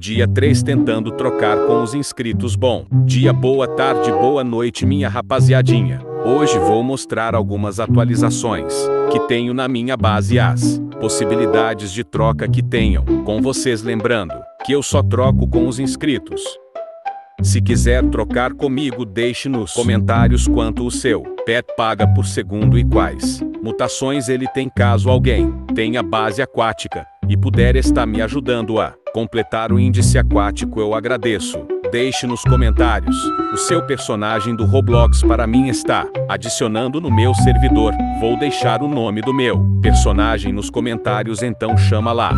Dia 3 tentando trocar com os inscritos. Bom dia, boa tarde, boa noite, minha rapaziadinha. Hoje vou mostrar algumas atualizações que tenho na minha base, as possibilidades de troca que tenham com vocês, lembrando que eu só troco com os inscritos. Se quiser trocar comigo, deixe nos comentários quanto o seu pet paga por segundo e quais mutações ele tem, caso alguém tenha base aquática e puder estar me ajudando a completar o índice aquático, eu agradeço. Deixe nos comentários o seu personagem do Roblox para mim estar adicionando no meu servidor. Vou deixar o nome do meu personagem nos comentários, então chama lá.